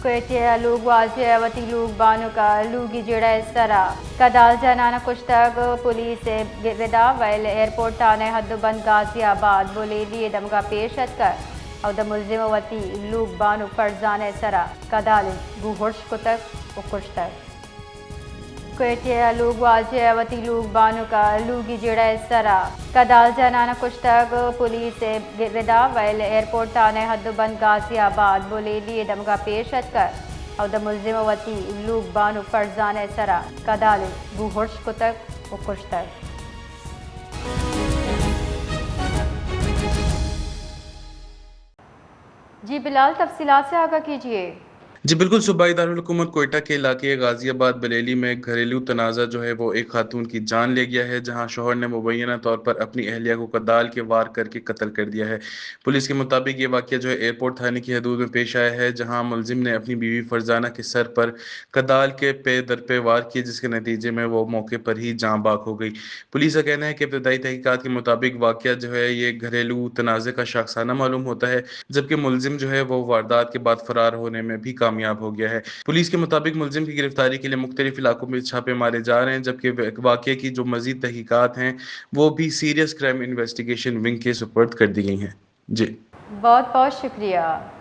Lug Wajewati Lug Banuka Lugi Jira Sara Kadal Janana Kushtag Police Gida while airport Tane Hadduban Ghaziabad Boledi Damga Peshatkar of the Mulzimawati Lug Banu Farzane Sara Kadal Guhorsh Kutak Ukushtag Lug Wajewati Lug Banuka Lugi Jira Sara Kadal Janana Kushtag Police Gida while airport Tane Hadduban Ghaziabad Boledi Damga Peshatkar of the Mulzimawati Lug Banu Farzane Sara Kadal Guhorsh Kutak Ukushtag जी बिलाल तफसीलात से आगाह कीजिए। जी बिल्कुल, सूबाई दारुल हुकूमत कोयटा के इलाके गाजियाबाद बरेली में घरेलू तनाज़ा जो है वो एक खातून की जान ले गया है, जहां शोहर ने मुबैना तौर पर अपनी अहलिया को कदाल के वार करके कत्ल कर दिया है। पुलिस के मुताबिक ये वाक़या जो है एयरपोर्ट थाने की हदूद में पेश आया है, जहां मुलजिम ने अपनी बीवी फरजाना के सर पर कदाल के पे दर पे वार किए, जिसके नतीजे में वो मौके पर ही जाँ बाक हो गई। पुलिस का कहना है कि इब्तदाई तहकीकात के मुताबिक वाक़या जो है ये घरेलू तनाज़े का शाखसाना मालूम होता है, जबकि मुलजिम जो है वो वारदात के बाद फरार होने में भी कामयाब हो गया है। पुलिस के मुताबिक मुलजिम की गिरफ्तारी के लिए मुख्तलिफ इलाकों में छापे मारे जा रहे हैं, जबकि वाक़ये की जो मजीद तहकीकात हैं वो भी सीरियस क्राइम इन्वेस्टिगेशन विंग के सुपर्द कर दी गई हैं। जी बहुत बहुत शुक्रिया।